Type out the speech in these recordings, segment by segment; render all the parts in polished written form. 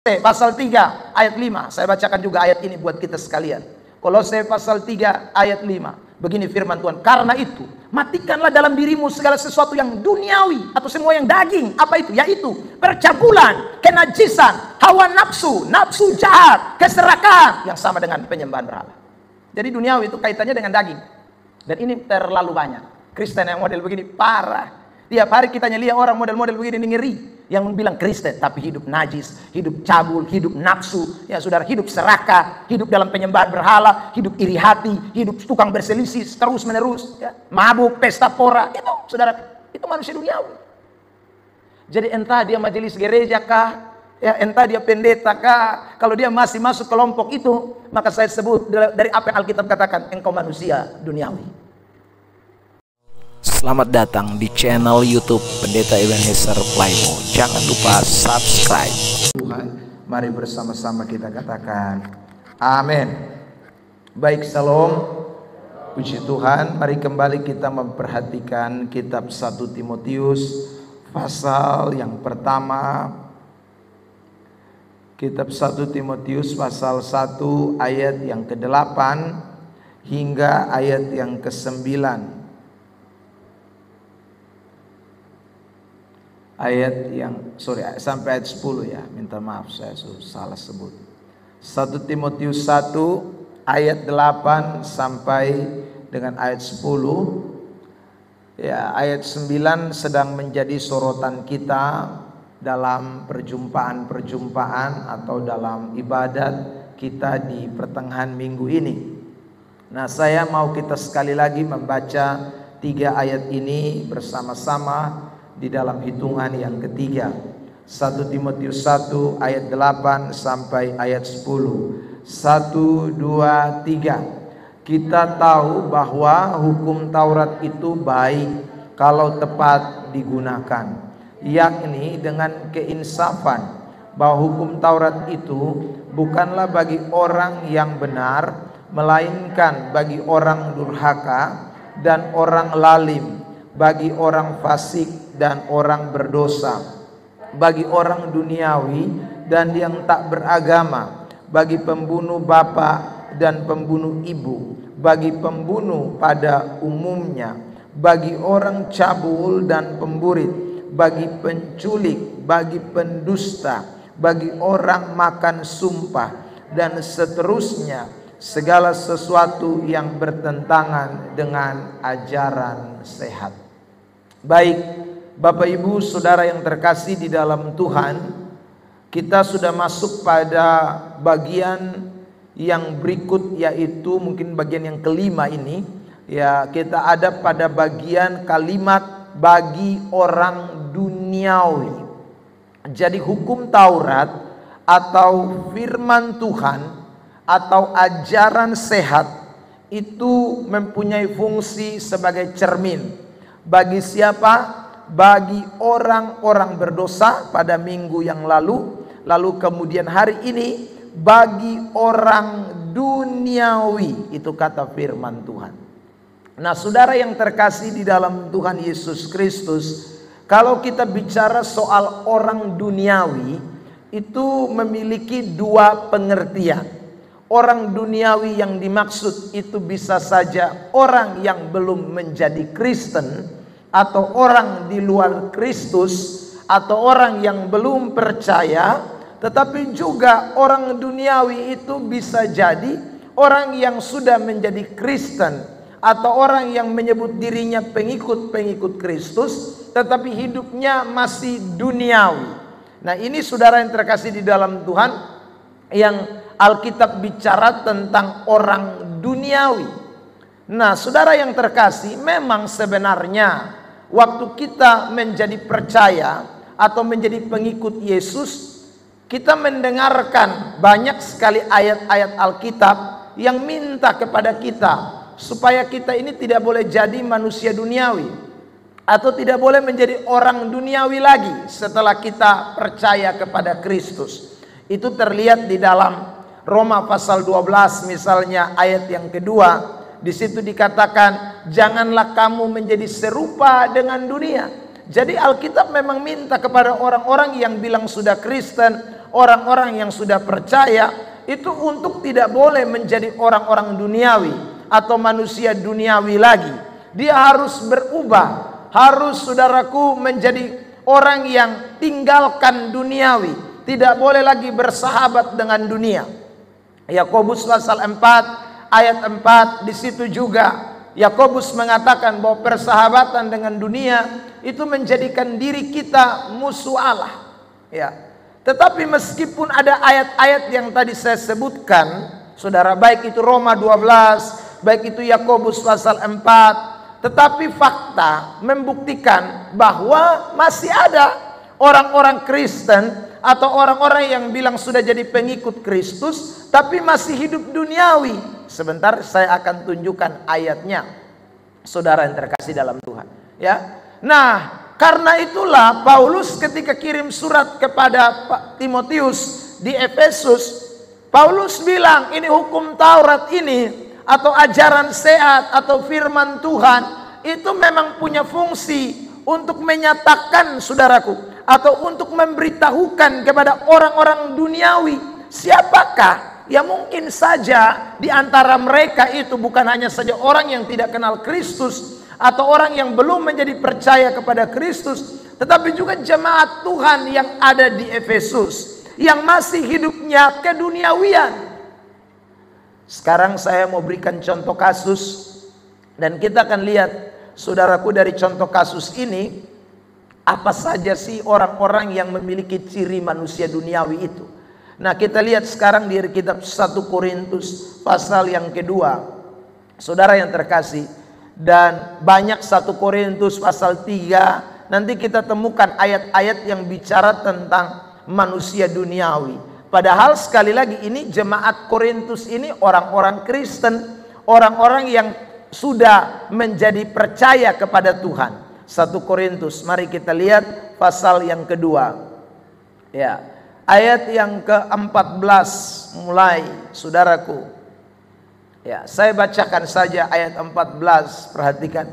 pasal 3 ayat 5. Saya bacakan juga ayat ini buat kita sekalian. Kolose pasal 3 ayat 5. Begini firman Tuhan, karena itu matikanlah dalam dirimu segala sesuatu yang duniawi atau semua yang daging. Apa itu? Yaitu percabulan, kenajisan, hawa nafsu, nafsu jahat, keserakahan yang sama dengan penyembahan berhala. Jadi duniawi itu kaitannya dengan daging. Dan ini terlalu banyak. Kristen yang model begini parah. Tiap hari kita lihat orang model-model begini ngeri. Yang bilang Kristen tapi hidup najis, hidup cabul, hidup nafsu, ya saudara, hidup serakah, hidup dalam penyembahan berhala, hidup iri hati, hidup tukang berselisih terus menerus, ya, mabuk, pesta pora, itu saudara, itu manusia duniawi. Jadi entah dia majelis gereja kah, ya entah dia pendeta kah, kalau dia masih masuk kelompok itu, maka saya sebut dari apa yang Alkitab katakan, engkau manusia duniawi. Selamat datang di channel YouTube Pendeta Ebenezer Playmo. Jangan lupa subscribe. Tuhan, mari bersama-sama kita katakan amin. Baik, salam. Puji Tuhan, mari kembali kita memperhatikan kitab 1 Timotius pasal yang pertama. Kitab 1 Timotius pasal 1 ayat yang ke-8 hingga ayat yang ke-9. Sampai ayat 10 ya. Minta maaf saya salah sebut. 1 Timotius 1 ayat 8 sampai dengan ayat 10. Ya, ayat 9 sedang menjadi sorotan kita dalam perjumpaan-perjumpaan atau dalam ibadat kita di pertengahan minggu ini. Nah, saya mau kita sekali lagi membaca 3 ayat ini bersama-sama di dalam hitungan yang ketiga. 1 Timotius 1 ayat 8 sampai ayat 10. 1, 2, 3. Kita tahu bahwa hukum Taurat itu baik kalau tepat digunakan, yakni dengan keinsafan, bahwa hukum Taurat itu bukanlah bagi orang yang benar, melainkan bagi orang durhaka dan orang lalim, bagi orang fasik dan orang berdosa, bagi orang duniawi dan yang tak beragama, bagi pembunuh bapa dan pembunuh ibu, bagi pembunuh pada umumnya, bagi orang cabul dan pemburit, bagi penculik, bagi pendusta, bagi orang makan sumpah, dan seterusnya, segala sesuatu yang bertentangan dengan ajaran sehat. Baik, Bapak Ibu Saudara yang terkasih di dalam Tuhan, kita sudah masuk pada bagian yang berikut, yaitu mungkin bagian yang kelima ini. Ya, kita ada pada bagian kalimat bagi orang duniawi. Jadi hukum Taurat atau firman Tuhan atau ajaran sehat itu mempunyai fungsi sebagai cermin. Bagi siapa? Bagi orang-orang berdosa pada minggu yang lalu. Lalu kemudian hari ini bagi orang duniawi. Itu kata firman Tuhan. Nah, saudara yang terkasih di dalam Tuhan Yesus Kristus, kalau kita bicara soal orang duniawi, itu memiliki dua pengertian. Orang duniawi yang dimaksud itu bisa saja orang yang belum menjadi Kristen, atau orang di luar Kristus, atau orang yang belum percaya. Tetapi juga orang duniawi itu bisa jadi orang yang sudah menjadi Kristen, atau orang yang menyebut dirinya pengikut-pengikut Kristus, tetapi hidupnya masih duniawi. Nah, ini saudara yang terkasih di dalam Tuhan, yang Alkitab bicara tentang orang duniawi. Nah, saudara yang terkasih, memang sebenarnya waktu kita menjadi percaya atau menjadi pengikut Yesus, kita mendengarkan banyak sekali ayat-ayat Alkitab yang minta kepada kita supaya kita ini tidak boleh jadi manusia duniawi, atau tidak boleh menjadi orang duniawi lagi setelah kita percaya kepada Kristus. Itu terlihat di dalam Roma pasal 12 misalnya ayat yang kedua. Di situ dikatakan, janganlah kamu menjadi serupa dengan dunia, Jadi Alkitab memang minta kepada orang-orang yang bilang sudah Kristen, orang-orang yang sudah percaya, itu untuk tidak boleh menjadi orang-orang duniawi atau manusia duniawi lagi. Dia harus berubah, harus saudaraku menjadi orang yang tinggalkan duniawi, tidak boleh lagi bersahabat dengan dunia. Yakobus pasal 4 ayat 4, di situ juga Yakobus mengatakan bahwa persahabatan dengan dunia itu menjadikan diri kita musuh Allah. Ya. Tetapi meskipun ada ayat-ayat yang tadi saya sebutkan, saudara, baik itu Roma 12, baik itu Yakobus pasal 4, tetapi fakta membuktikan bahwa masih ada orang-orang Kristen atau orang-orang yang bilang sudah jadi pengikut Kristus tapi masih hidup duniawi. Sebentar saya akan tunjukkan ayatnya, saudara yang terkasih dalam Tuhan. Ya, nah karena itulah Paulus ketika kirim surat kepada Timotius di Efesus, Paulus bilang ini hukum Taurat ini atau ajaran sehat atau firman Tuhan itu memang punya fungsi untuk menyatakan, saudaraku, atau untuk memberitahukan kepada orang-orang duniawi siapakah. Ya mungkin saja di antara mereka itu bukan hanya saja orang yang tidak kenal Kristus atau orang yang belum menjadi percaya kepada Kristus, tetapi juga jemaat Tuhan yang ada di Efesus yang masih hidupnya keduniawian. Sekarang saya mau berikan contoh kasus dan kita akan lihat, saudaraku, dari contoh kasus ini apa saja sih orang-orang yang memiliki ciri manusia duniawi itu. Nah, kita lihat sekarang di kitab 1 Korintus pasal yang kedua, saudara yang terkasih, dan banyak 1 Korintus pasal 3, nanti kita temukan ayat-ayat yang bicara tentang manusia duniawi. Padahal sekali lagi ini jemaat Korintus ini orang-orang Kristen, orang-orang yang sudah menjadi percaya kepada Tuhan. 1 Korintus, mari kita lihat pasal yang kedua. Ya. Ayat yang ke-14 mulai, saudaraku. Ya, saya bacakan saja ayat 14, perhatikan.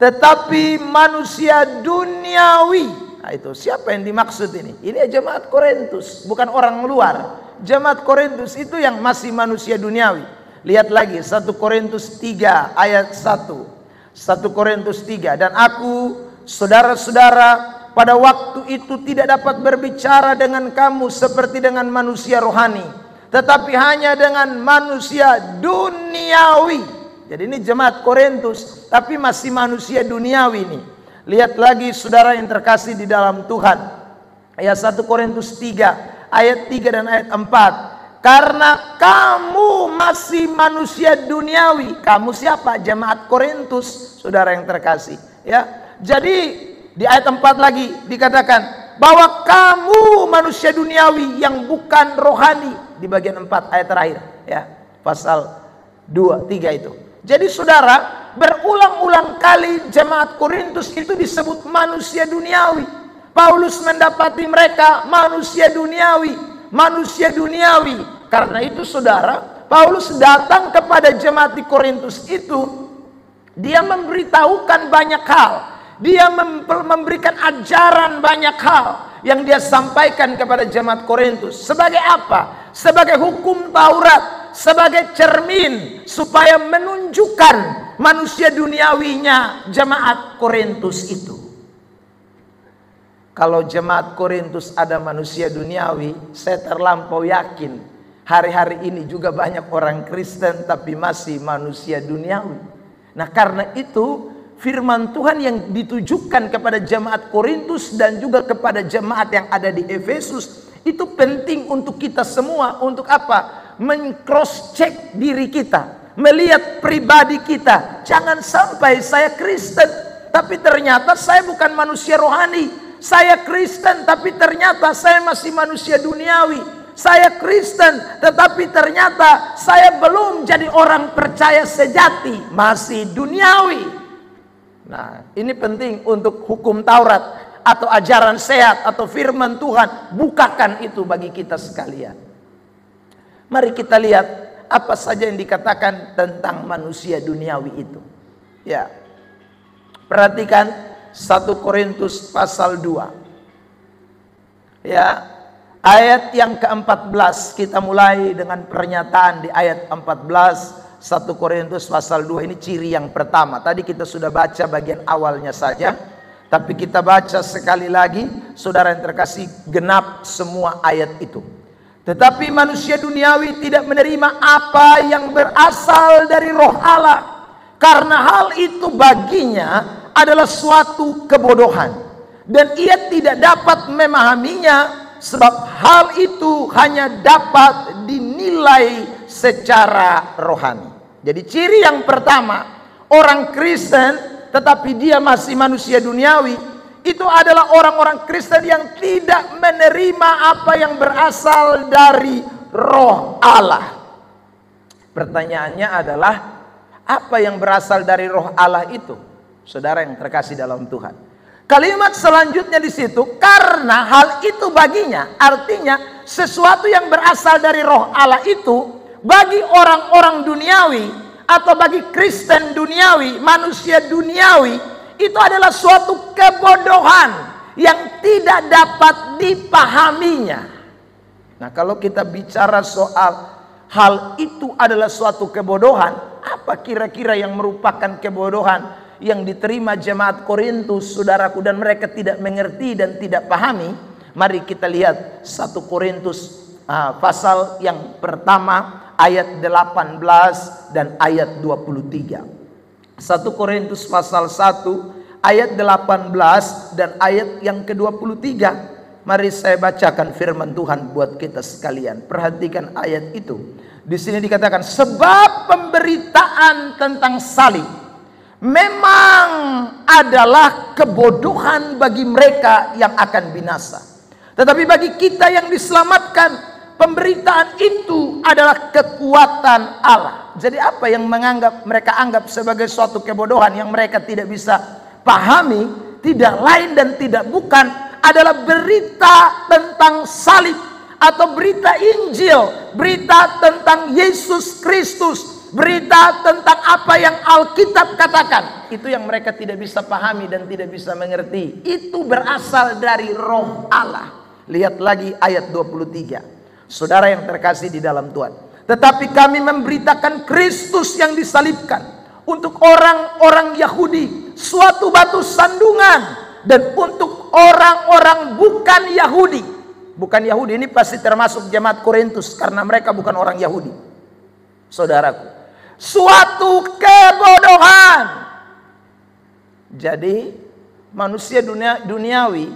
Tetapi manusia duniawi. Nah, itu siapa yang dimaksud ini? Ini jemaat Korintus, bukan orang luar. Jemaat Korintus itu yang masih manusia duniawi. Lihat lagi 1 Korintus 3 ayat 1. 1 Korintus 3, dan aku, saudara-saudara, pada waktu itu tidak dapat berbicara dengan kamu seperti dengan manusia rohani, tetapi hanya dengan manusia duniawi. Jadi ini jemaat Korintus, tapi masih manusia duniawi nih. Lihat lagi, saudara yang terkasih di dalam Tuhan. Ayat 1 Korintus 3, ayat 3 dan ayat 4. Karena kamu masih manusia duniawi. Kamu siapa? Jemaat Korintus, saudara yang terkasih. Ya, jadi di ayat 4 lagi dikatakan bahwa kamu manusia duniawi yang bukan rohani. Di bagian 4 ayat terakhir, ya, pasal 2, 3 itu. Jadi saudara, berulang-ulang kali jemaat Korintus itu disebut manusia duniawi. Paulus mendapati mereka manusia duniawi, manusia duniawi. Karena itu saudara, Paulus datang kepada jemaat di Korintus itu, dia memberitahukan banyak hal. Dia memberikan ajaran banyak hal yang dia sampaikan kepada jemaat Korintus. Sebagai apa? Sebagai hukum Taurat, sebagai cermin supaya menunjukkan manusia duniawinya jemaat Korintus itu. Kalau jemaat Korintus ada manusia duniawi, saya terlampau yakin hari-hari ini juga banyak orang Kristen tapi masih manusia duniawi. Nah, karena itu firman Tuhan yang ditujukan kepada jemaat Korintus dan juga kepada jemaat yang ada di Efesus itu penting untuk kita semua. Untuk apa? Men-cross check diri kita, melihat pribadi kita. Jangan sampai saya Kristen tapi ternyata saya bukan manusia rohani. Saya Kristen tapi ternyata saya masih manusia duniawi. Saya Kristen tetapi ternyata saya belum jadi orang percaya sejati, masih duniawi. Nah, ini penting untuk hukum Taurat atau ajaran sehat atau firman Tuhan. Bukakan itu bagi kita sekalian. Mari kita lihat apa saja yang dikatakan tentang manusia duniawi itu. Ya, perhatikan 1 Korintus pasal 2. Ya, ayat yang ke-14, kita mulai dengan pernyataan di ayat 14 1 Korintus pasal 2. Ini ciri yang pertama. Tadi kita sudah baca bagian awalnya saja, tapi kita baca sekali lagi, saudara yang terkasih, genap semua ayat itu. Tetapi manusia duniawi tidak menerima apa yang berasal dari Roh Allah, karena hal itu baginya adalah suatu kebodohan, dan ia tidak dapat memahaminya, sebab hal itu hanya dapat dinilai secara rohani. Jadi ciri yang pertama, orang Kristen tetapi dia masih manusia duniawi, itu adalah orang-orang Kristen yang tidak menerima apa yang berasal dari Roh Allah. Pertanyaannya adalah, apa yang berasal dari Roh Allah itu? Saudara yang terkasih dalam Tuhan, kalimat selanjutnya di situ, karena hal itu baginya, artinya sesuatu yang berasal dari Roh Allah itu bagi orang-orang duniawi atau bagi Kristen duniawi, manusia duniawi, itu adalah suatu kebodohan yang tidak dapat dipahaminya. Nah, kalau kita bicara soal hal itu adalah suatu kebodohan, apa kira-kira yang merupakan kebodohan yang diterima jemaat Korintus, saudaraku, dan mereka tidak mengerti dan tidak pahami? Mari kita lihat 1 Korintus pasal yang pertama ayat 18 dan ayat 23. 1 Korintus pasal 1 ayat 18 dan ayat yang ke-23. Mari saya bacakan firman Tuhan buat kita sekalian. Perhatikan ayat itu. Di sini dikatakan, sebab pemberitaan tentang salib memang adalah kebodohan bagi mereka yang akan binasa, tetapi bagi kita yang diselamatkan, pemberitaan itu adalah kekuatan Allah. Jadi apa yang mereka anggap sebagai suatu kebodohan yang mereka tidak bisa pahami, tidak lain dan tidak bukan adalah berita tentang salib atau berita Injil, berita tentang Yesus Kristus, berita tentang apa yang Alkitab katakan. Itu yang mereka tidak bisa pahami dan tidak bisa mengerti. Itu berasal dari Roh Allah. Lihat lagi ayat 23. Saudara yang terkasih di dalam Tuhan, tetapi kami memberitakan Kristus yang disalibkan, untuk orang-orang Yahudi suatu batu sandungan, dan untuk orang-orang bukan Yahudi. Bukan Yahudi ini pasti termasuk jemaat Korintus, karena mereka bukan orang Yahudi. Saudaraku, suatu kebodohan. Jadi manusia duniawi,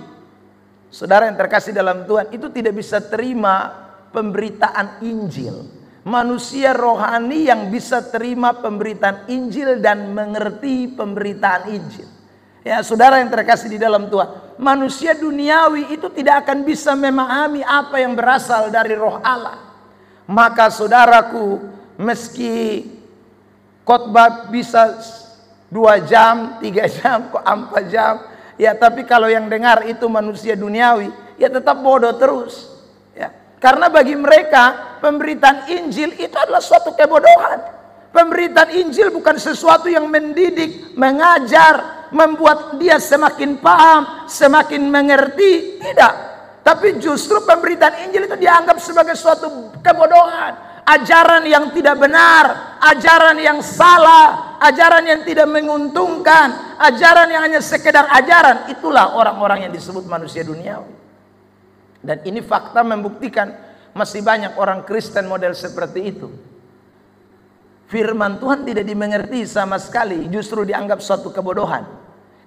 saudara yang terkasih dalam Tuhan, itu tidak bisa terima pemberitaan Injil. Manusia rohani yang bisa terima pemberitaan Injil dan mengerti pemberitaan Injil. Ya, saudara yang terkasih di dalam Tuhan, manusia duniawi itu tidak akan bisa memahami apa yang berasal dari Roh Allah. Maka saudaraku, meski khotbah bisa 2 jam, 3 jam, kok 4 jam, ya, tapi kalau yang dengar itu manusia duniawi, ya tetap bodoh terus. Ya, karena bagi mereka pemberitaan Injil itu adalah suatu kebodohan. Pemberitaan Injil bukan sesuatu yang mendidik, mengajar, membuat dia semakin paham, semakin mengerti. Tidak. Tapi justru pemberitaan Injil itu dianggap sebagai suatu kebodohan. Ajaran yang tidak benar, ajaran yang salah, ajaran yang tidak menguntungkan, ajaran yang hanya sekedar ajaran. Itulah orang-orang yang disebut manusia duniawi. Dan ini fakta membuktikan masih banyak orang Kristen model seperti itu. Firman Tuhan tidak dimengerti sama sekali, justru dianggap suatu kebodohan.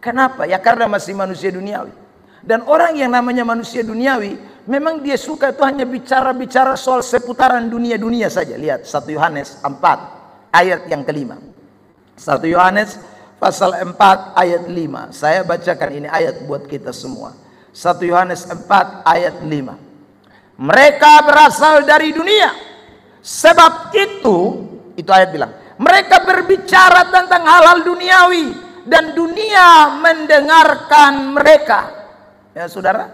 Kenapa? Ya karena masih manusia duniawi. Dan orang yang namanya manusia duniawi, memang dia suka itu hanya bicara-bicara soal seputaran dunia-dunia saja. Lihat 1 Yohanes 4 ayat yang ke-5. 1 Yohanes pasal 4 ayat 5. Saya bacakan ini ayat buat kita semua. 1 Yohanes 4 ayat 5. Mereka berasal dari dunia, sebab itu ayat bilang, mereka berbicara tentang hal-hal duniawi dan dunia mendengarkan mereka. Ya saudara,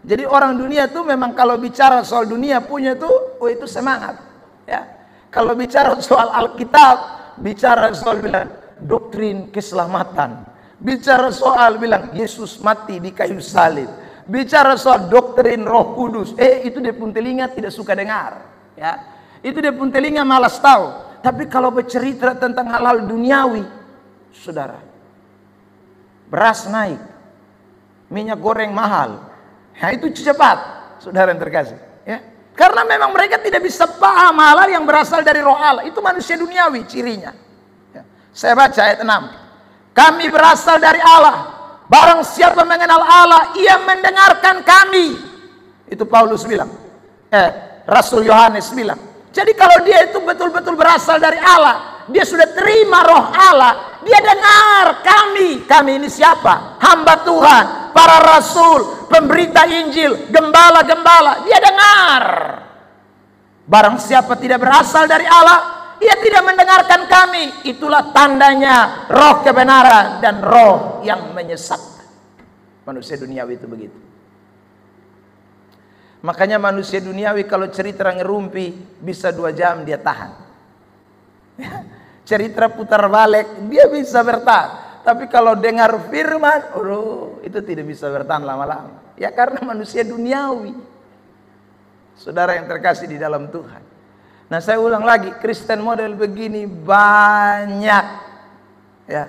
jadi orang dunia tuh memang kalau bicara soal dunia punya tuh, itu semangat. Ya, kalau bicara soal Alkitab, bicara soal bilang doktrin keselamatan, bicara soal bilang Yesus mati di kayu salib, bicara soal doktrin Roh Kudus, itu dia pun telinga tidak suka dengar, ya. Itu dia pun telinga malas tahu. Tapi kalau bercerita tentang hal-hal duniawi, saudara, beras naik, minyak goreng mahal, nah itu cepat, saudara yang terkasih, ya. Karena memang mereka tidak bisa paham hal yang berasal dari Roh Allah. Itu manusia duniawi cirinya, ya. Saya baca ayat 6. Kami berasal dari Allah. Barang siapa mengenal Allah, ia mendengarkan kami. Itu Paulus bilang. Rasul Yohanes bilang. Jadi kalau dia itu betul-betul berasal dari Allah, dia sudah terima Roh Allah, dia dengar kami. Kami ini siapa? Hamba Tuhan, para rasul, pemberita Injil, gembala-gembala. Dia dengar. Barang siapa tidak berasal dari Allah, ia tidak mendengarkan kami. Itulah tandanya roh kebenaran dan roh yang menyesatkan. Manusia duniawi itu begitu. Makanya manusia duniawi kalau cerita ngerumpi bisa 2 jam dia tahan. Cerita putar balik dia bisa bertahan. Tapi kalau dengar firman, itu tidak bisa bertahan lama-lama. Ya karena manusia duniawi. Saudara yang terkasih di dalam Tuhan. Nah saya ulang lagi, Kristen model begini banyak, ya.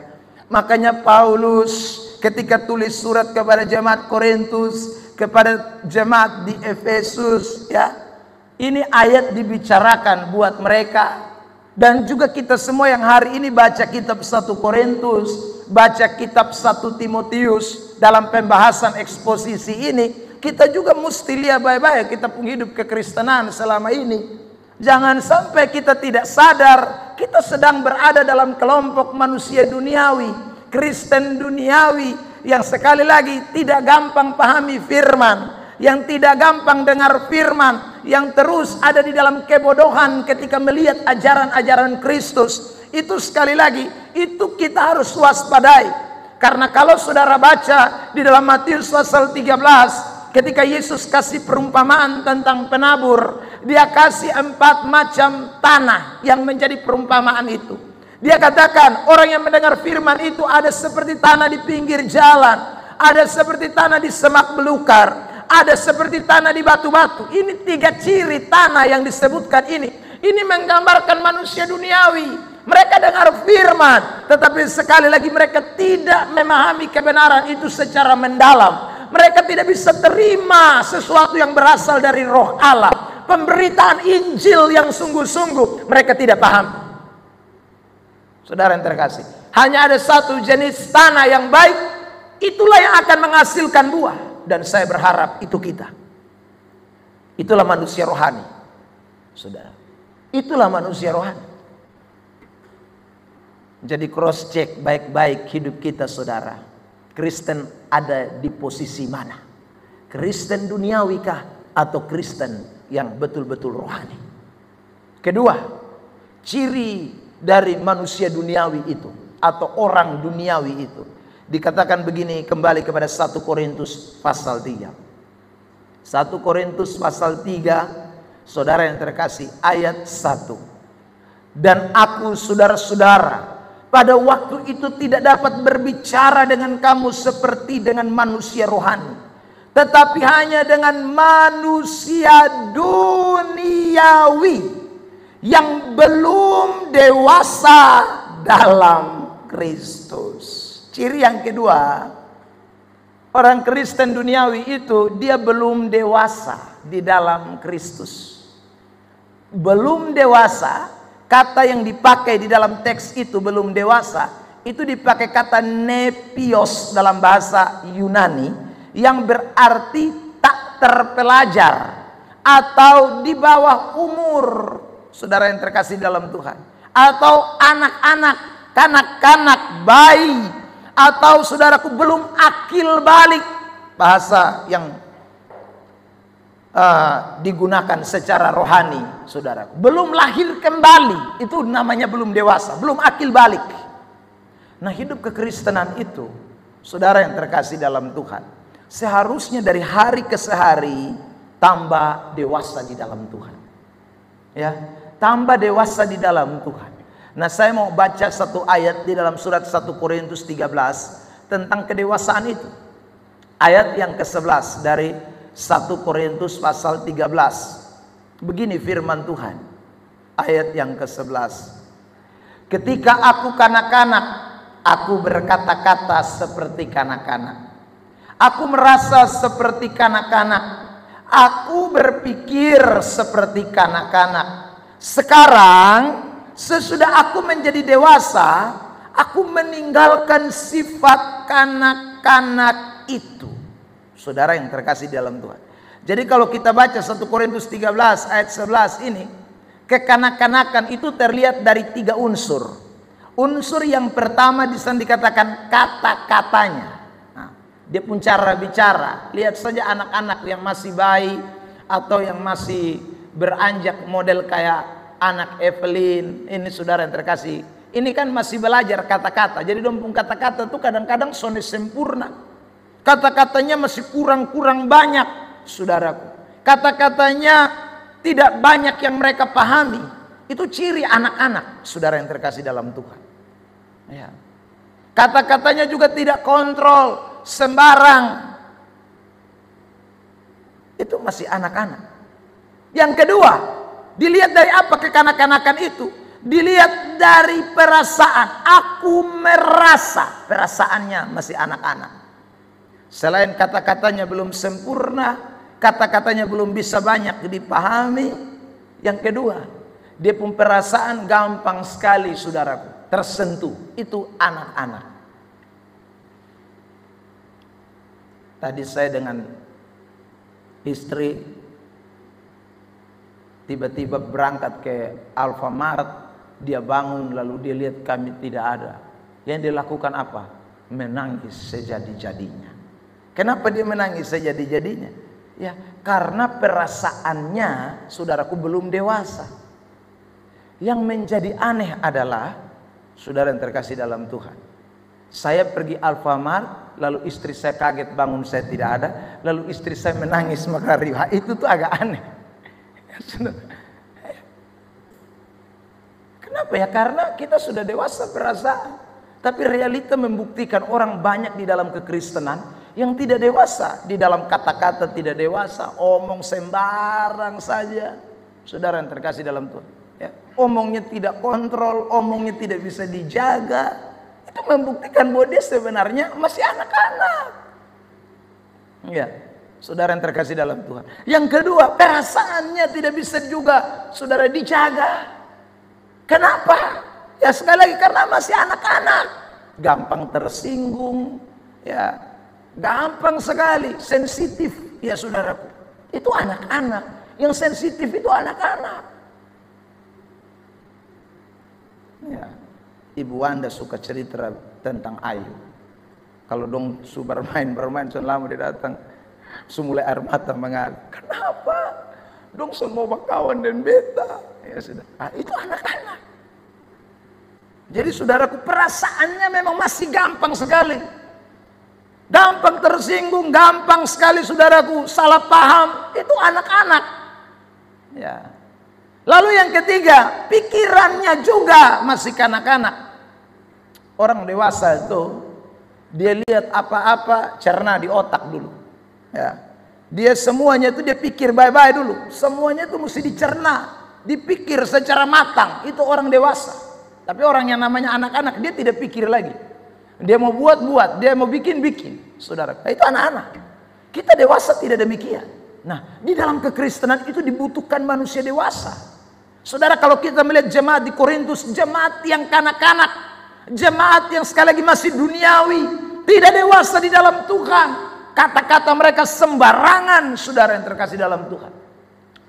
Makanya Paulus ketika tulis surat kepada jemaat Korintus, kepada jemaat di Efesus, ya, ini ayat dibicarakan buat mereka. Dan juga kita semua yang hari ini baca kitab 1 Korintus, baca kitab 1 Timotius, dalam pembahasan eksposisi ini, kita juga mesti lihat baik-baik kita pun hidup kekristenan selama ini. Jangan sampai kita tidak sadar kita sedang berada dalam kelompok manusia duniawi, Kristen duniawi yang sekali lagi tidak gampang pahami firman, yang tidak gampang dengar firman, yang terus ada di dalam kebodohan ketika melihat ajaran-ajaran Kristus. Itu sekali lagi, itu kita harus waspadai. Karena kalau saudara baca di dalam Matius pasal 13, ketika Yesus kasih perumpamaan tentang penabur, dia kasih 4 macam tanah yang menjadi perumpamaan itu. Dia katakan orang yang mendengar firman itu ada seperti tanah di pinggir jalan, ada seperti tanah di semak belukar, ada seperti tanah di batu-batu. Ini 3 ciri tanah yang disebutkan ini. Ini menggambarkan manusia duniawi. Mereka dengar firman, tetapi sekali lagi mereka tidak memahami kebenaran itu secara mendalam. Mereka tidak bisa terima sesuatu yang berasal dari Roh Allah. Pemberitaan Injil yang sungguh-sungguh mereka tidak paham. Saudara yang terkasih, hanya ada 1 jenis tanah yang baik, itulah yang akan menghasilkan buah. Dan saya berharap itu kita. Itulah manusia rohani. Saudara, itulah manusia rohani. Jadi cross check baik-baik hidup kita, saudara. Kristen ada di posisi mana? Kristen duniawikah atau Kristen yang betul-betul rohani? Kedua, ciri dari manusia duniawi itu atau orang duniawi itu dikatakan begini, kembali kepada 1 Korintus pasal 3. 1 Korintus pasal 3, saudara yang terkasih, ayat 1. Dan aku, saudara-saudara, pada waktu itu tidak dapat berbicara dengan kamu seperti dengan manusia rohani, tetapi hanya dengan manusia duniawi yang belum dewasa dalam Kristus. Ciri yang kedua, orang Kristen duniawi itu dia belum dewasa di dalam Kristus. Belum dewasa. Kata yang dipakai di dalam teks itu belum dewasa, itu dipakai kata nepios dalam bahasa Yunani, yang berarti tak terpelajar atau di bawah umur, saudara yang terkasih dalam Tuhan, atau anak-anak, kanak-kanak, bayi, atau saudaraku belum akil balik, bahasa yang digunakan secara rohani, saudara. Belum lahir kembali, itu namanya belum dewasa, belum akil balik. Nah, hidup kekristenan itu, saudara yang terkasih dalam Tuhan, seharusnya dari hari ke hari tambah dewasa di dalam Tuhan. Ya, tambah dewasa di dalam Tuhan. Nah, saya mau baca satu ayat di dalam surat 1 Korintus 13 tentang kedewasaan itu. Ayat yang ke-11 dari 1 Korintus pasal 13. Begini firman Tuhan. Ayat yang ke-11. Ketika aku kanak-kanak, aku berkata-kata seperti kanak-kanak. Aku merasa seperti kanak-kanak. Aku berpikir seperti kanak-kanak. Sekarang, sesudah aku menjadi dewasa, aku meninggalkan sifat kanak-kanak itu. Saudara yang terkasih dalam Tuhan. Jadi kalau kita baca 1 Korintus 13 ayat 11 ini, kekanak-kanakan itu terlihat dari 3 unsur. Unsur yang pertama di sana dikatakan kata-katanya. Nah, dia pun cara bicara. Lihat saja anak-anak yang masih bayi atau yang masih beranjak model kayak anak Evelyn. Ini saudara yang terkasih. Ini kan masih belajar kata-kata. Jadi dompung kata-kata itu kadang-kadang sonde sempurna. Kata-katanya masih kurang-kurang banyak, saudaraku. Kata-katanya tidak banyak yang mereka pahami. Itu ciri anak-anak, saudara yang terkasih dalam Tuhan. Ya. Kata-katanya juga tidak kontrol, sembarang. Itu masih anak-anak. Yang kedua, dilihat dari apa kekanak-kanakan itu? Dilihat dari perasaan. Aku merasa, perasaannya masih anak-anak. Selain kata-katanya belum sempurna, kata-katanya belum bisa banyak dipahami. Yang kedua, dia pun perasaan gampang sekali, saudaraku, tersentuh. Itu anak-anak. Tadi saya dengan istri tiba-tiba berangkat ke Alfamart. Dia bangun lalu dia lihat kami tidak ada. Yang dia lakukan apa? Menangis sejadi-jadinya. Kenapa dia menangis sejadi-jadinya? Ya, karena perasaannya, saudaraku, belum dewasa. Yang menjadi aneh adalah, saudara yang terkasih dalam Tuhan, saya pergi Alfamart, lalu istri saya kaget bangun saya tidak ada, lalu istri saya menangis maka riwah. Itu tuh agak aneh. Kenapa ya? Karena kita sudah dewasa perasaan. Tapi realita membuktikan orang banyak di dalam kekristenan yang tidak dewasa. Di dalam kata-kata tidak dewasa. Omong sembarang saja. Saudara yang terkasih dalam Tuhan. Ya. Omongnya tidak kontrol. Omongnya tidak bisa dijaga. Itu membuktikan bahwa dia sebenarnya masih anak-anak. Ya. Saudara yang terkasih dalam Tuhan. Yang kedua, perasaannya tidak bisa juga saudara dijaga. Kenapa? Ya sekali lagi karena masih anak-anak. Gampang tersinggung. Ya, gampang sekali. Sensitif. Ya saudaraku. Itu anak-anak. Yang sensitif itu anak-anak. Ya. Ibu Wanda suka cerita tentang Ayu. Kalau dong su bermain selama dia datang. Semulai air mata mengalir. Kenapa? Dong semua kawan dan beta. Ya sudah. Nah, itu anak-anak. Jadi saudaraku, perasaannya memang masih gampang sekali. Gampang tersinggung, gampang sekali saudaraku. Salah paham, itu anak-anak. Ya. Lalu yang ketiga, pikirannya juga masih kanak-kanak. Orang dewasa itu, dia lihat apa-apa cerna di otak dulu. Ya. Dia semuanya itu dia pikir baik-baik dulu. Semuanya itu mesti dicerna, dipikir secara matang. Itu orang dewasa. Tapi orang yang namanya anak-anak, dia tidak pikir lagi. Dia mau buat-buat, dia mau bikin-bikin. Saudara, itu anak-anak. Kita dewasa tidak demikian. Nah, di dalam kekristenan itu dibutuhkan manusia dewasa. Saudara, kalau kita melihat jemaat di Korintus, jemaat yang kanak-kanak, jemaat yang sekali lagi masih duniawi, tidak dewasa di dalam Tuhan. Kata-kata mereka sembarangan, saudara yang terkasih dalam Tuhan.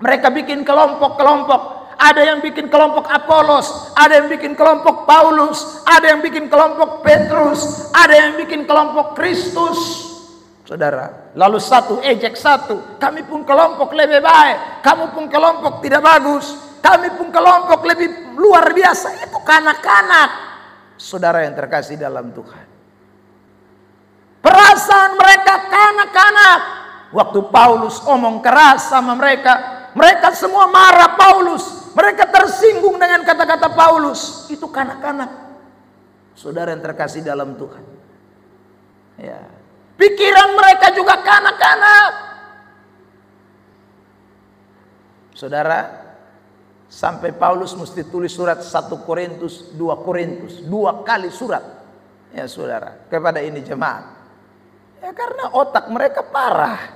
Mereka bikin kelompok-kelompok. Ada yang bikin kelompok Apolos, ada yang bikin kelompok Paulus, ada yang bikin kelompok Petrus, ada yang bikin kelompok Kristus. Saudara, lalu satu ejek satu. Kami pun kelompok lebih baik, kamu pun kelompok tidak bagus, kami pun kelompok lebih luar biasa. Itu kanak-kanak. Saudara yang terkasih dalam Tuhan. Perasaan mereka kanak-kanak. Waktu Paulus omong keras sama mereka, mereka semua marah Paulus. Mereka tersinggung dengan kata-kata Paulus. Itu kanak-kanak. Saudara yang terkasih dalam Tuhan. Ya. Pikiran mereka juga kanak-kanak. Saudara, sampai Paulus mesti tulis surat 1 Korintus, 2 Korintus, 2 kali surat. Ya saudara, kepada ini jemaat. Ya karena otak mereka parah.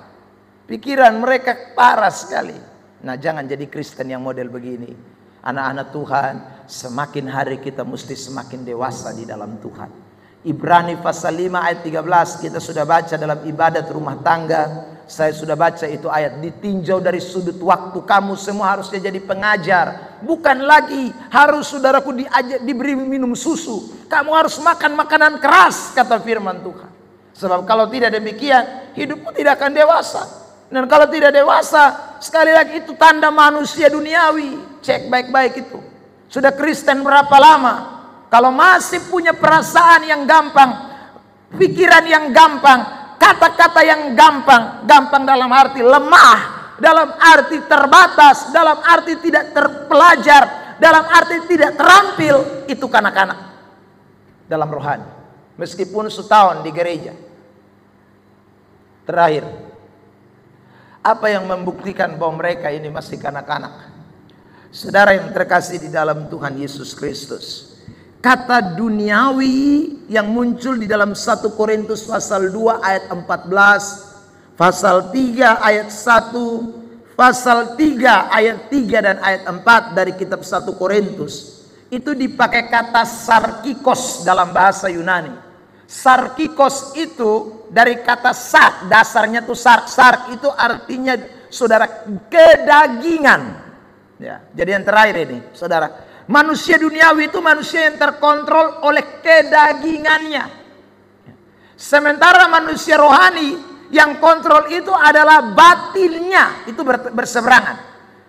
Pikiran mereka parah sekali. Nah, jangan jadi Kristen yang model begini. Anak-anak Tuhan, semakin hari kita mesti semakin dewasa di dalam Tuhan. Ibrani pasal 5 ayat 13 kita sudah baca dalam ibadat rumah tangga. Saya sudah baca itu ayat. Ditinjau dari sudut waktu, kamu semua harusnya jadi pengajar. Bukan lagi harus saudaraku diberi minum susu. Kamu harus makan makanan keras, kata firman Tuhan. Sebab kalau tidak demikian, hidupmu tidak akan dewasa. Dan kalau tidak dewasa, sekali lagi itu tanda manusia duniawi. Cek baik-baik itu. Sudah Kristen berapa lama? Kalau masih punya perasaan yang gampang, pikiran yang gampang, kata-kata yang gampang, gampang dalam arti lemah, dalam arti terbatas, dalam arti tidak terpelajar, dalam arti tidak terampil, itu kanak-kanak dalam rohani. Meskipun setahun di gereja. Terakhir, apa yang membuktikan bahwa mereka ini masih kanak-kanak? Saudara yang terkasih di dalam Tuhan Yesus Kristus, kata duniawi yang muncul di dalam 1 Korintus pasal 2 ayat 14, pasal 3 ayat 1, pasal 3 ayat 3 dan ayat 4 dari kitab 1 Korintus, itu dipakai kata sarkikos dalam bahasa Yunani. Sarkikos itu dari kata sark, dasarnya tuh sark. Sark itu artinya saudara kedagingan. Ya, jadi yang terakhir ini, saudara, manusia duniawi itu manusia yang terkontrol oleh kedagingannya. Sementara manusia rohani yang kontrol itu adalah batinnya, itu berseberangan.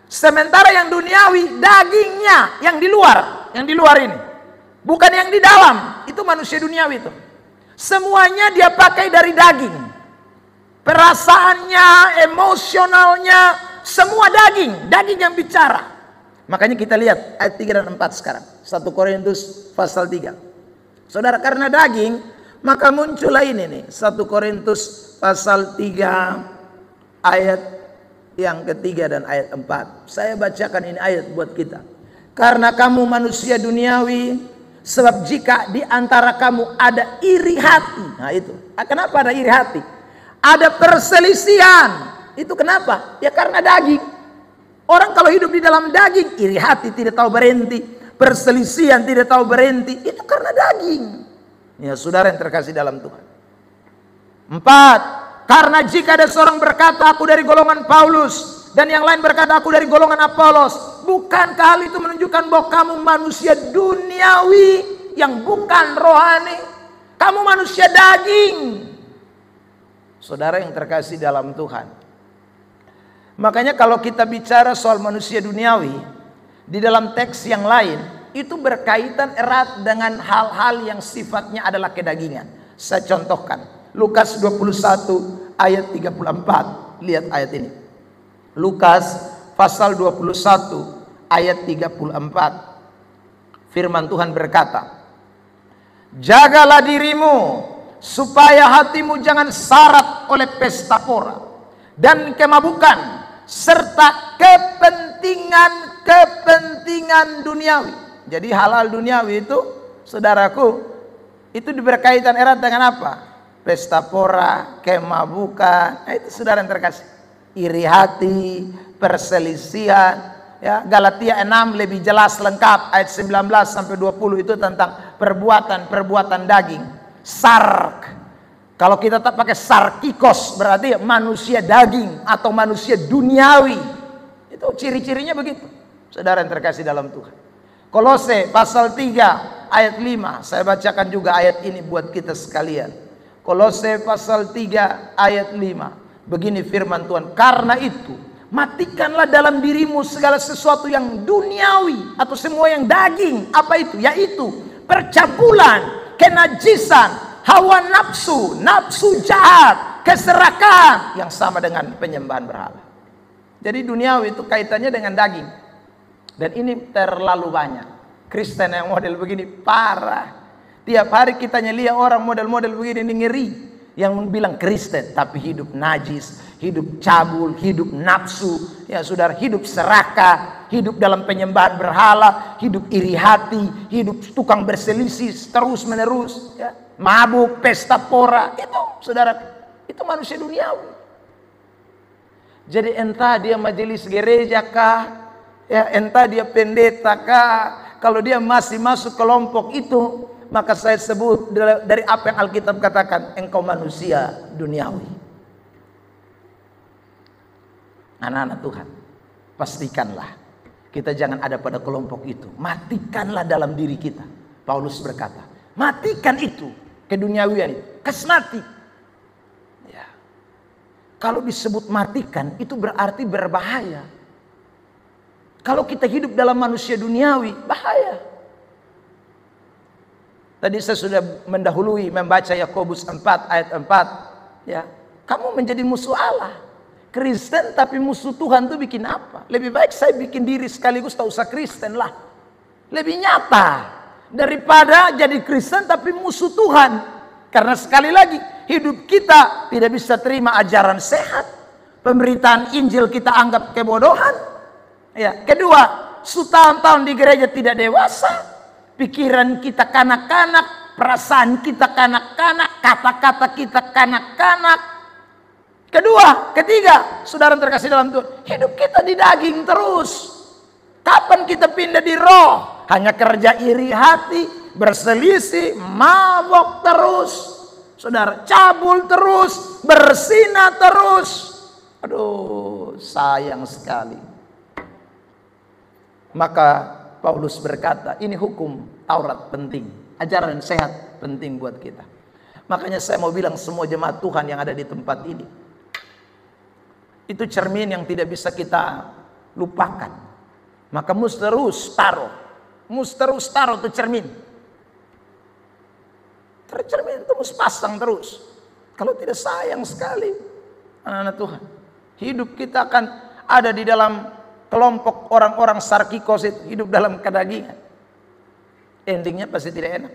Sementara yang duniawi dagingnya, yang di luar ini, bukan yang di dalam. Itu manusia duniawi itu. Semuanya dia pakai dari daging. Perasaannya, emosionalnya, semua daging yang bicara. Makanya kita lihat ayat 3 dan 4 sekarang. 1 Korintus pasal 3. Saudara, karena daging, maka muncullah ini nih. 1 Korintus pasal 3 ayat yang ketiga dan ayat 4. Saya bacakan ini ayat buat kita. Karena kamu manusia duniawi, sebab jika di antara kamu ada iri hati. Nah itu. Kenapa ada iri hati? Ada perselisihan. Itu kenapa? Ya karena daging. Orang kalau hidup di dalam daging, iri hati tidak tahu berhenti, perselisihan tidak tahu berhenti, itu karena daging. Ya saudara yang terkasih dalam Tuhan. 4. Karena jika ada seorang berkata aku dari golongan Paulus, dan yang lain berkata aku dari golongan Apolos, bukankah hal itu menunjukkan bahwa kamu manusia duniawi yang bukan rohani? Kamu manusia daging. Saudara yang terkasih dalam Tuhan. Makanya kalau kita bicara soal manusia duniawi, di dalam teks yang lain, itu berkaitan erat dengan hal-hal yang sifatnya adalah kedagingan. Saya contohkan, Lukas 21 ayat 34. Lihat ayat ini. Lukas pasal 21 ayat 34. Firman Tuhan berkata, jagalah dirimu, supaya hatimu jangan syarat oleh pesta pora dan kemabukan, serta kepentingan duniawi. Jadi hal-hal duniawi itu, saudaraku, itu berkaitan erat dengan apa? Pesta pora, kemabukan. Nah, itu saudara yang terkasih. Iri hati, perselisihan. Ya, Galatia 6 lebih jelas lengkap ayat 19 sampai 20 itu tentang perbuatan daging. Sark. Kalau kita tak pakai sarkikos berarti manusia daging atau manusia duniawi. Itu ciri-cirinya begitu. Saudara yang terkasih dalam Tuhan. Kolose pasal 3 ayat 5. Saya bacakan juga ayat ini buat kita sekalian. Kolose pasal 3 ayat 5. Begini firman Tuhan. Karena itu matikanlah dalam dirimu segala sesuatu yang duniawi atau semua yang daging. Apa itu? Yaitu percabulan, kenajisan, hawa nafsu, nafsu jahat, keserakahan yang sama dengan penyembahan berhala. Jadi duniawi itu kaitannya dengan daging. Dan ini terlalu banyak. Kristen yang model begini parah. Tiap hari kita lihat orang model-model begini, ini ngeri. yang bilang Kristen tapi hidup najis, hidup cabul, hidup nafsu, ya saudara, hidup serakah, hidup dalam penyembahan berhala, hidup iri hati, hidup tukang berselisih terus menerus, ya, mabuk, pesta pora, itu saudara, itu manusia duniawi. Jadi entah dia majelis gereja kah, ya, entah dia pendeta kah, kalau dia masih masuk kelompok itu, maka saya sebut dari apa yang Alkitab katakan, engkau manusia duniawi. Anak-anak Tuhan, pastikanlah kita jangan ada pada kelompok itu. Matikanlah dalam diri kita. Paulus berkata, matikan itu keduniawian itu, kasmati. Ya. Kalau disebut matikan itu berarti berbahaya. Kalau kita hidup dalam manusia duniawi, bahaya. Tadi saya sudah mendahului membaca Yakobus 4 ayat 4. Ya, kamu menjadi musuh Allah. Kristen tapi musuh Tuhan itu bikin apa? Lebih baik saya bikin diri sekaligus tak usah Kristen lah. Lebih nyata daripada jadi Kristen tapi musuh Tuhan. Karena sekali lagi hidup kita tidak bisa terima ajaran sehat. Pemberitaan Injil kita anggap kebodohan. Ya, kedua, tahun-tahun di gereja tidak dewasa. Pikiran kita kanak-kanak, perasaan kita kanak-kanak, kata-kata kita kanak-kanak. Kedua, ketiga, saudara terkasih dalam Tuhan, hidup kita di daging terus. Kapan kita pindah di roh? Hanya kerja iri hati, berselisih, mabok terus. Saudara, cabul terus, bersinah terus. Aduh, sayang sekali. Maka Paulus berkata, ini hukum Taurat penting, ajaran sehat penting buat kita. Makanya saya mau bilang semua jemaat Tuhan yang ada di tempat ini, itu cermin yang tidak bisa kita lupakan. Maka mesti terus taruh itu cermin. Cermin itu mesti pasang terus. Kalau tidak sayang sekali, anak-anak Tuhan, hidup kita akan ada di dalam kelompok orang-orang sarkikos itu, hidup dalam kedagingan. Endingnya pasti tidak enak.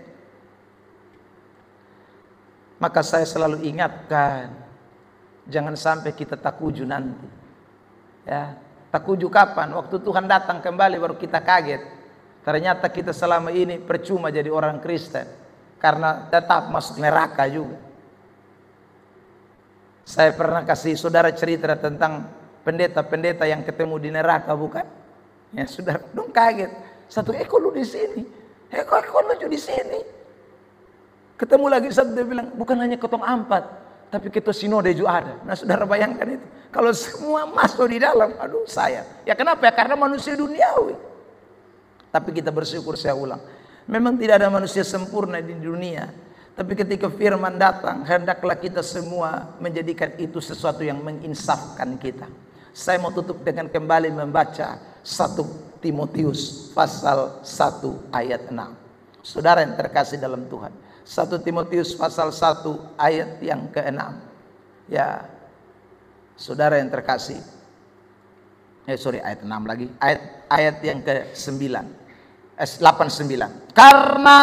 Maka saya selalu ingatkan, jangan sampai kita takuju nanti. Ya, takuju kapan? Waktu Tuhan datang kembali baru kita kaget. Ternyata kita selama ini percuma jadi orang Kristen, karena tetap masuk neraka juga. Saya pernah kasih saudara cerita tentang pendeta-pendeta yang ketemu di neraka, bukan? Ya sudah, dong kaget. Satu, kok lu di sini? Kok lu di sini? Ketemu lagi satu, dia bilang, bukan hanya ketong ampat, tapi ketua sinode juga ada. Nah, saudara bayangkan itu. Kalau semua masuk di dalam, aduh sayang. Ya kenapa? Ya karena manusia duniawi. Tapi kita bersyukur, saya ulang, memang tidak ada manusia sempurna di dunia. Tapi ketika firman datang, hendaklah kita semua menjadikan itu sesuatu yang menginsafkan kita. Saya mau tutup dengan kembali membaca 1 Timotius pasal 1 ayat 6. Saudara yang terkasih dalam Tuhan, 1 Timotius pasal 1 ayat yang ke-6. Ya, saudara yang terkasih, ayat 6 lagi, ayat yang ke-9, 8-9. Karena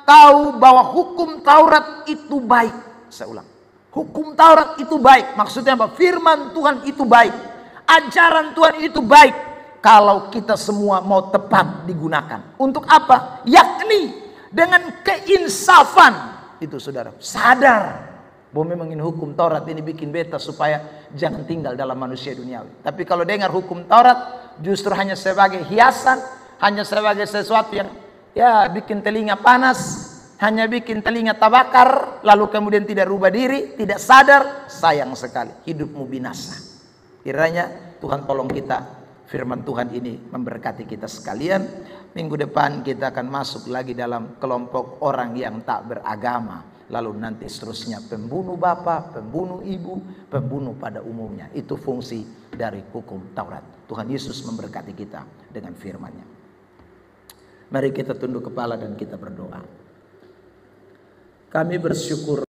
tahu bahwa hukum Taurat itu baik. Saya ulang, hukum Taurat itu baik. Maksudnya apa? Firman Tuhan itu baik. Ajaran Tuhan itu baik kalau kita semua mau tepat digunakan. Untuk apa? Yakni dengan keinsafan. Itu saudara, sadar bahwa memang ini hukum Taurat ini bikin beta supaya jangan tinggal dalam manusia duniawi. Tapi kalau dengar hukum Taurat justru hanya sebagai hiasan, hanya sebagai sesuatu yang ya bikin telinga panas, hanya bikin telinga tabakar, lalu kemudian tidak rubah diri, tidak sadar, sayang sekali, hidupmu binasa. Kiranya Tuhan tolong kita, firman Tuhan ini memberkati kita sekalian. Minggu depan kita akan masuk lagi dalam kelompok orang yang tak beragama. Lalu nanti seterusnya pembunuh bapa, pembunuh ibu, pembunuh pada umumnya. Itu fungsi dari hukum Taurat. Tuhan Yesus memberkati kita dengan firman-Nya. Mari kita tunduk kepala dan kita berdoa. Kami bersyukur